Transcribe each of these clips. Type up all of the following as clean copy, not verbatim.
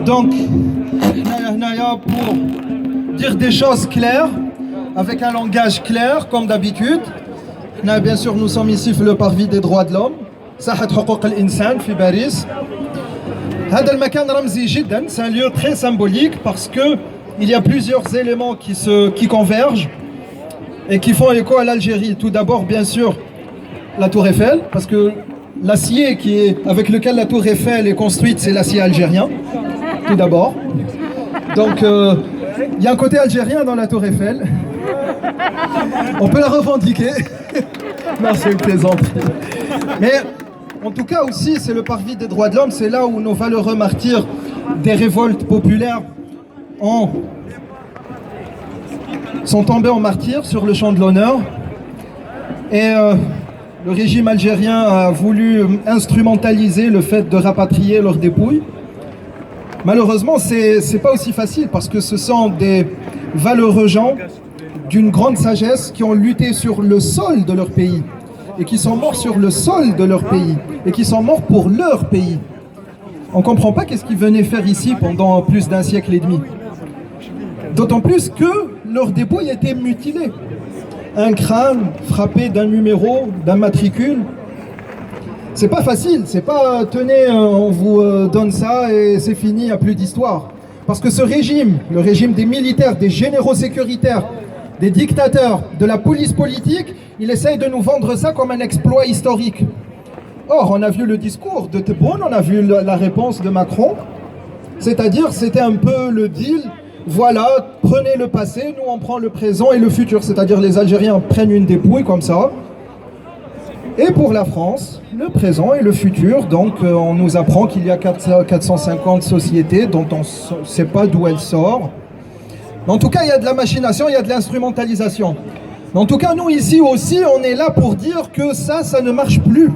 Donc, pour dire des choses claires, avec un langage clair, comme d'habitude. Bien sûr, nous sommes ici le parvis des droits de l'homme. ساحة حقوق الإنسان في باريس. هذا المكان رمزي جدا, c'est un lieu très symbolique parce que il y a plusieurs éléments qui convergent et qui font écho à l'Algérie. Tout d'abord, bien sûr, la Tour Eiffel, parce que l'acier avec lequel la Tour Eiffel est construite, c'est l'acier algérien, tout d'abord. Donc, il y a un côté algérien dans la Tour Eiffel. On peut la revendiquer. Non, c'est une plaisanterie. Mais en tout cas aussi, c'est le parvis des droits de l'homme. C'est là où nos valeureux martyrs des révoltes populaires sont tombés en martyrs sur le champ de l'honneur. Et le régime algérien a voulu instrumentaliser le fait de rapatrier leurs dépouilles. Malheureusement, c'est pas aussi facile parce que ce sont des valeureux gens d'une grande sagesse qui ont lutté sur le sol de leur pays et qui sont morts sur le sol de leur pays et qui sont morts pour leur pays. On ne comprend pas qu'est-ce qu'ils venaient faire ici pendant plus d'un siècle et demi. D'autant plus que leurs dépouilles étaient mutilées. Un crâne frappé d'un numéro, d'un matricule. C'est pas facile, c'est pas tenez, on vous donne ça et c'est fini, il n'y a plus d'histoire. Parce que ce régime, le régime des militaires, des généraux sécuritaires, des dictateurs, de la police politique, il essaye de nous vendre ça comme un exploit historique. Or, on a vu le discours de Tebboune, on a vu la réponse de Macron, c'est-à-dire c'était un peu le deal, voilà, prenez le passé, nous on prend le présent et le futur, c'est-à-dire les Algériens prennent une dépouille comme ça, et pour la France, le présent et le futur, donc on nous apprend qu'il y a 450 sociétés dont on ne sait pas d'où elles sortent. En tout cas, il y a de la machination, il y a de l'instrumentalisation. En tout cas, nous ici aussi, on est là pour dire que ça ne marche plus.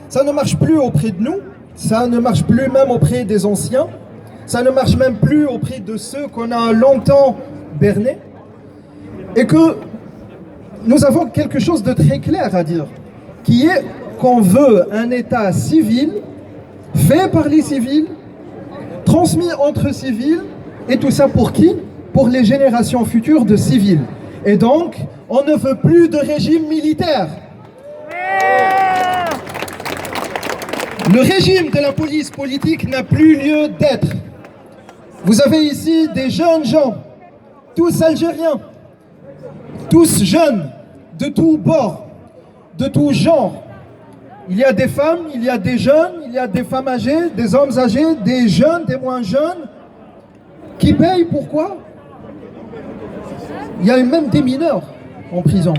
Ça ne marche plus auprès de nous, ça ne marche plus même auprès des anciens, ça ne marche même plus auprès de ceux qu'on a longtemps bernés. Et que nous avons quelque chose de très clair à dire, qui est qu'on veut un État civil, fait par les civils, transmis entre civils, et tout ça pour qui ? Pour les générations futures de civils. Et donc, on ne veut plus de régime militaire. Le régime de la police politique n'a plus lieu d'être. Vous avez ici des jeunes gens, tous algériens, tous jeunes, de tous bords, de tous genres. Il y a des femmes, il y a des jeunes, il y a des femmes âgées, des hommes âgés, des jeunes, des moins jeunes, qui payent pourquoi ? Il y a même des mineurs en prison.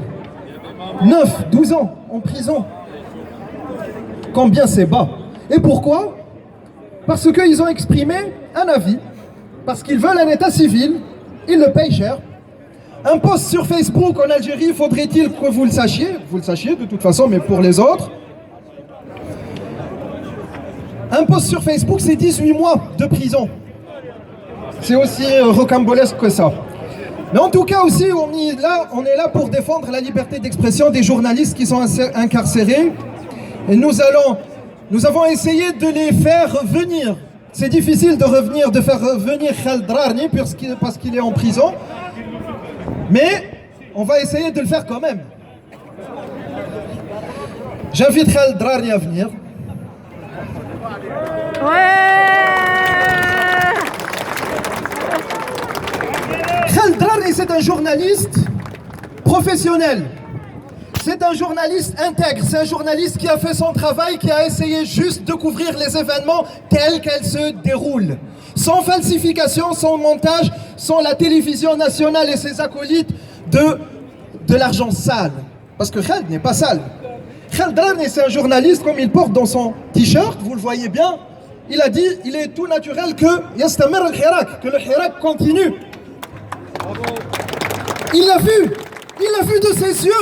9, 12 ans en prison. Combien c'est bas. Et pourquoi ? Parce qu'ils ont exprimé un avis. Parce qu'ils veulent un état civil. Ils le payent cher. Un post sur Facebook en Algérie, faudrait-il que vous le sachiez ? Vous le sachiez de toute façon, mais pour les autres. Un post sur Facebook, c'est 18 mois de prison. C'est aussi rocambolesque que ça. Mais en tout cas aussi, on est là pour défendre la liberté d'expression des journalistes qui sont incarcérés. Et nous avons essayé de les faire revenir. C'est difficile de faire revenir Khaled Drarni parce qu'il est en prison. Mais on va essayer de le faire quand même. J'invite Khaled Drarni à venir. Khaled Drarni, c'est un journaliste professionnel. C'est un journaliste intègre, c'est un journaliste qui a fait son travail, qui a essayé juste de couvrir les événements tels qu'elles se déroulent. Sans falsification, sans montage, sans la télévision nationale et ses acolytes de l'argent sale. Parce que Khaled n'est pas sale. Khaled Drarni, c'est un journaliste, comme il porte dans son t-shirt, vous le voyez bien, il a dit, il est tout naturel que Yastamir al-Hirak, que le Hirak continue. Il l'a vu de ses yeux.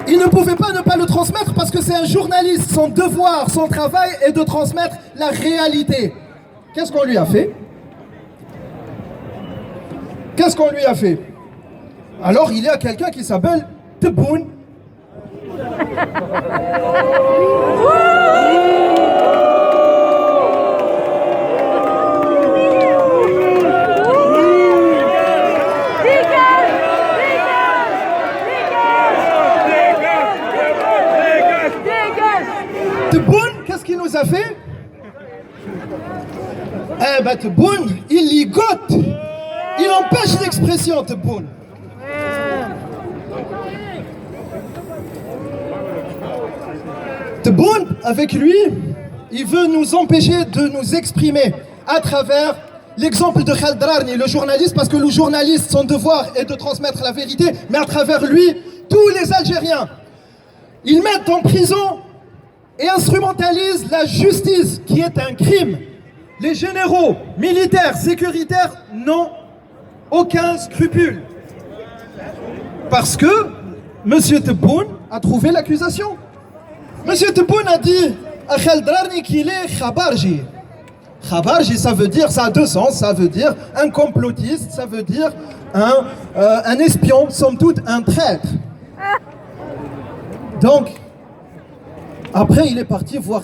Il ne pouvait pas ne pas le transmettre parce que c'est un journaliste. Son devoir, son travail est de transmettre la réalité. Qu'est-ce qu'on lui a fait? Qu'est-ce qu'on lui a fait? Alors il y a quelqu'un qui s'appelle Tebboune. Eh ben Tebboune, il ligote. Il empêche l'expression, Tebboune. Tebboune, avec lui, il veut nous empêcher de nous exprimer à travers l'exemple de Khaled Drarni, le journaliste, parce que le journaliste, son devoir est de transmettre la vérité, mais à travers lui, tous les Algériens, ils mettent en prison et instrumentalisent la justice, qui est un crime. Les généraux, militaires, sécuritaires n'ont aucun scrupule. Parce que M. Tebboune a trouvé l'accusation. M. Tebboune a dit à Khaled Drarni qu'il est Khabarji. Khabarji, ça veut dire, ça a deux sens, ça veut dire un complotiste, ça veut dire un espion, somme toute un traître. Donc, après il est parti voir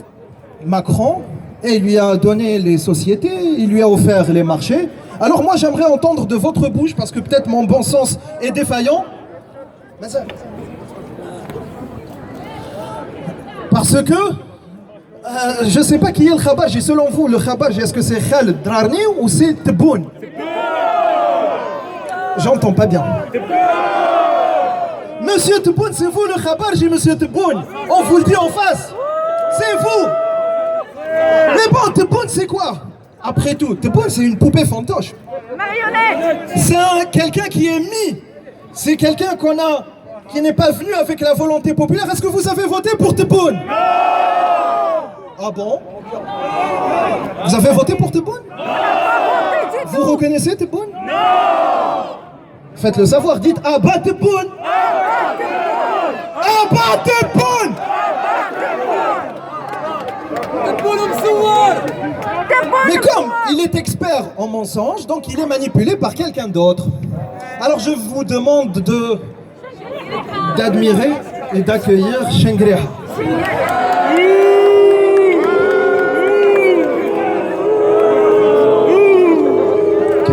Macron et il lui a donné les sociétés, il lui a offert les marchés. Alors moi j'aimerais entendre de votre bouche, parce que peut-être mon bon sens est défaillant, mais ça... parce que je ne sais pas qui est le Khabarji. Selon vous, le Khabarji, est-ce que c'est Khaled Drarni ou c'est Tebboune? J'entends pas bien. Monsieur Tebboune, c'est vous le Khabarji, monsieur Tebboune. On vous le dit en face. C'est vous. Mais bon, Tebboune, c'est quoi? Après tout, Tebboune, c'est une poupée fantoche. Marionnette. C'est quelqu'un qui est mis. C'est quelqu'un qui n'est pas venu avec la volonté populaire. Est-ce que vous avez voté pour Tebboune? Ah bon? Vous avez voté pour Tebboune? Vous reconnaissez Tebboune? Non! Faites-le savoir, dites ah bah Tebboune! Ah bah Tebboune! Mais comme il est expert en mensonges, donc il est manipulé par quelqu'un d'autre. Alors je vous demande d'admirer et d'accueillir Chengriha.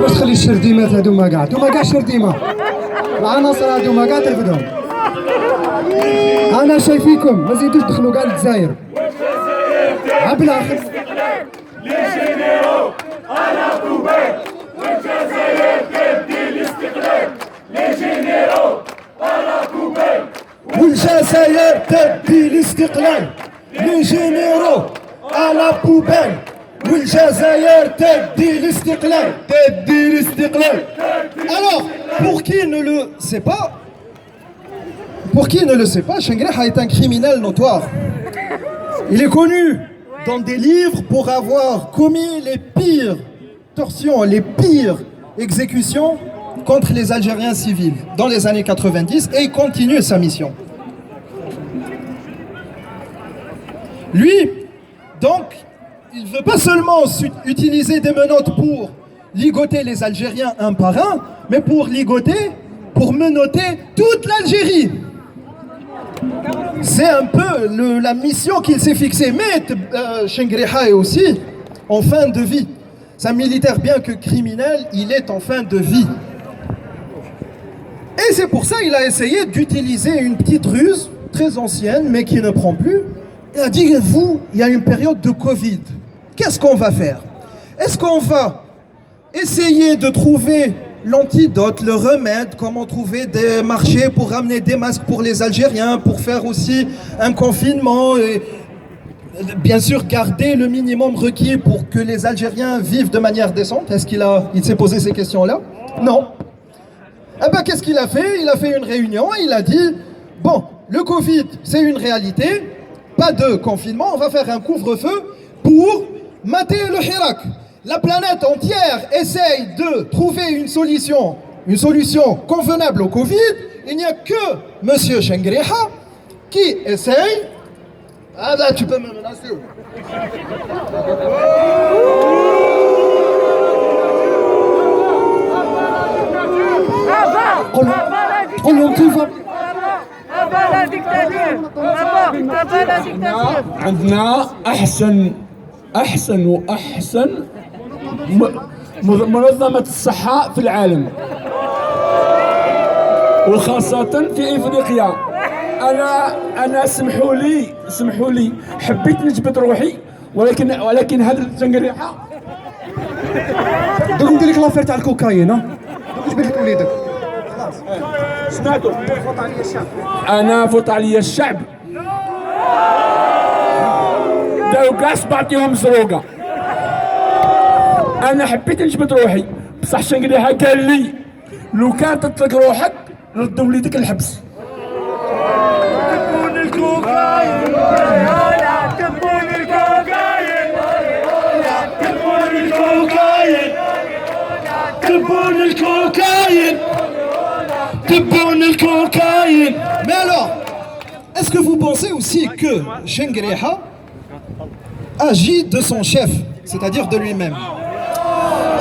باش تخلي الشرديمات هذوما كاع شرديمه العناصر هذوما كاع ترفدهم. انا شايفيكم ما زيدوش تدخلوا كاع للجزائر بالاخر. لي جينيرو على كوباي والجزائر تبدي الاستقلال. لي جينيرو على كوباي والجزائر تبدي الاستقلال. لي جينيرو على بوبال والجزائر تبدي الاستقلال. تبدي الاستقلال. Alors, pour qui ne le sait pas, Chengriha est un criminel notoire. Il est connu dans des livres pour avoir commis les pires torsions, les pires exécutions contre les Algériens civils dans les années 90, et il continue sa mission. Lui, donc, il ne veut pas seulement utiliser des menottes pour ligoter les Algériens un par un, mais pour menotter toute l'Algérie. C'est un peu la mission qu'il s'est fixée. Mais Chengriha est aussi en fin de vie. C'est un militaire, bien que criminel, il est en fin de vie. Et c'est pour ça qu'il a essayé d'utiliser une petite ruse très ancienne, mais qui ne prend plus. Il a dit, vous, il y a une période de Covid. Qu'est-ce qu'on va faire? Est-ce qu'on va essayer de trouver l'antidote, le remède, comment trouver des marchés pour ramener des masques pour les Algériens, pour faire aussi un confinement et bien sûr garder le minimum requis pour que les Algériens vivent de manière décente? Est-ce qu'il s'est posé ces questions-là? Non. Eh ben, qu'est-ce qu'il a fait? Il a fait une réunion et il a dit, bon, le Covid, c'est une réalité, pas de confinement, on va faire un couvre-feu pour mater le Hirak. La planète entière essaye de trouver une solution convenable au Covid. Il n'y a que Monsieur Chengriha qui essaye. Ah là, tu peux me menacer. قول لهم كيف عندنا احسن واحسن منظمة الصحة في العالم، وخاصة في افريقيا. انا سمحوا لي حبيت نجبد روحي ولكن هذا الشنقريحه دوك ندير لك لافير تاع الكوكايين ها دوك جبت لك وليدك سمعتوا انا فوت عليا الشعب داو كاع بعطيهم زروقه انا حبيت نجبد روحي بصح الشنقريحه قال لي لو كان تطلق روحك رد وليدك الحبس تبون الكوكايين تبون الكوكايين تبون الكوكايين تبون الكوكايين تبون الكوكايين. Mais alors, est-ce que vous pensez aussi que Shengreha agit de son chef, c'est-à-dire de lui-même?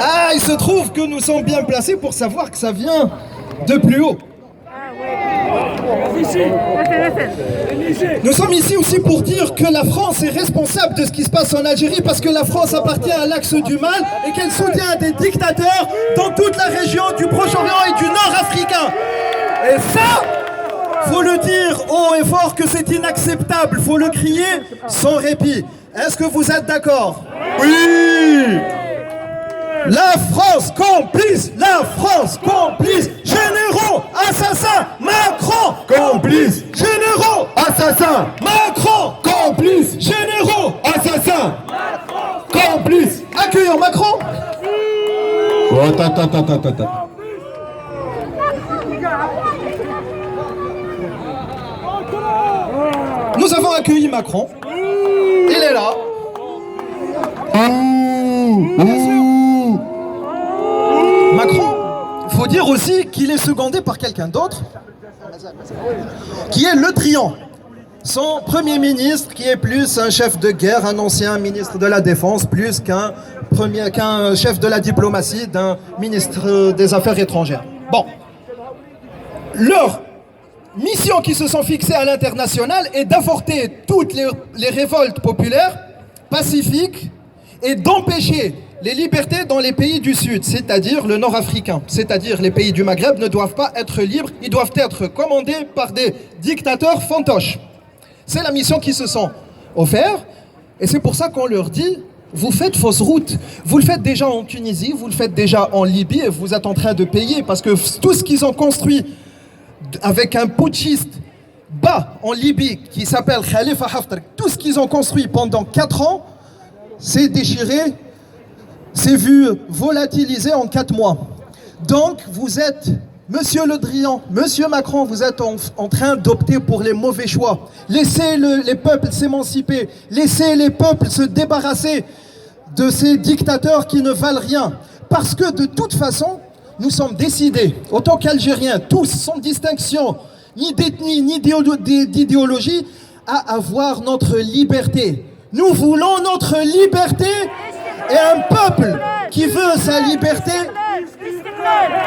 Ah, il se trouve que nous sommes bien placés pour savoir que ça vient de plus haut. Nous sommes ici aussi pour dire que la France est responsable de ce qui se passe en Algérie parce que la France appartient à l'axe du mal et qu'elle soutient des dictateurs dans toute la région du Proche-Orient et du Nord africain. Et ça, faut le dire haut et fort que c'est inacceptable, faut le crier sans répit. Est-ce que vous êtes d'accord? Oui! La France complice, généraux, assassins, Macron, complice, généraux, assassins, Macron, complice, généraux, assassins, complice. Accueillons Macron. Oh, attends. Nous avons accueilli Macron. Il est là. Bien sûr. Macron, faut dire aussi qu'il est secondé par quelqu'un d'autre, qui est Le Drian, son premier ministre, qui est plus un chef de guerre, un ancien ministre de la Défense, plus qu'un chef de la diplomatie, d'un ministre des Affaires étrangères. Bon, leur mission qui se sont fixées à l'international est d'avorter toutes les révoltes populaires pacifiques et d'empêcher les libertés dans les pays du Sud, c'est-à-dire le Nord-Africain, c'est-à-dire les pays du Maghreb ne doivent pas être libres, ils doivent être commandés par des dictateurs fantoches. C'est la mission qu'ils se sont offerts et c'est pour ça qu'on leur dit vous faites fausse route. Vous le faites déjà en Tunisie, vous le faites déjà en Libye et vous êtes en train de payer parce que tout ce qu'ils ont construit avec un putschiste bas en Libye qui s'appelle Khalifa Haftar, tout ce qu'ils ont construit pendant 4 ans, s'est déchiré, s'est vu volatilisé en 4 mois. Donc vous êtes, Monsieur Le Drian, Monsieur Macron, vous êtes en train d'opter pour les mauvais choix. Laissez les peuples s'émanciper, laissez les peuples se débarrasser de ces dictateurs qui ne valent rien. Parce que de toute façon, nous sommes décidés, autant qu'Algériens, tous sans distinction, ni d'ethnie, ni d'idéologie, à avoir notre liberté. Nous voulons notre liberté et un peuple qui veut sa liberté,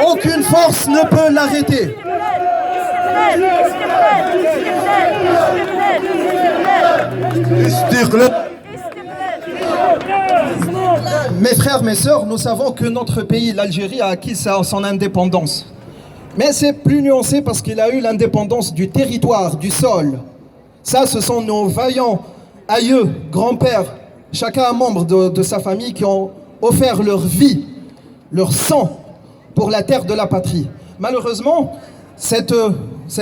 aucune force ne peut l'arrêter. Mes frères, mes sœurs, nous savons que notre pays, l'Algérie, a acquis son indépendance. Mais c'est plus nuancé parce qu'il a eu l'indépendance du territoire, du sol. Ça, ce sont nos vaillants aïeux, grands-pères, chacun un membre de sa famille qui ont offert leur vie, leur sang pour la terre de la patrie. Malheureusement, cette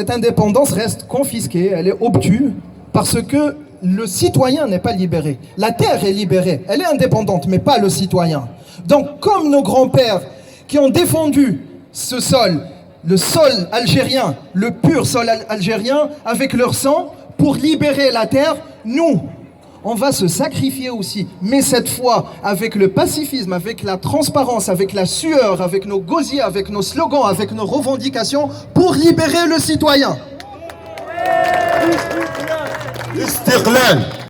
indépendance reste confisquée, elle est obtue parce que le citoyen n'est pas libéré. La terre est libérée, elle est indépendante, mais pas le citoyen. Donc, comme nos grands-pères qui ont défendu ce sol, le sol algérien, le pur sol algérien, avec leur sang, pour libérer la terre, nous, on va se sacrifier aussi, mais cette fois avec le pacifisme, avec la transparence, avec la sueur, avec nos gosiers, avec nos slogans, avec nos revendications, pour libérer le citoyen. Istiqlal.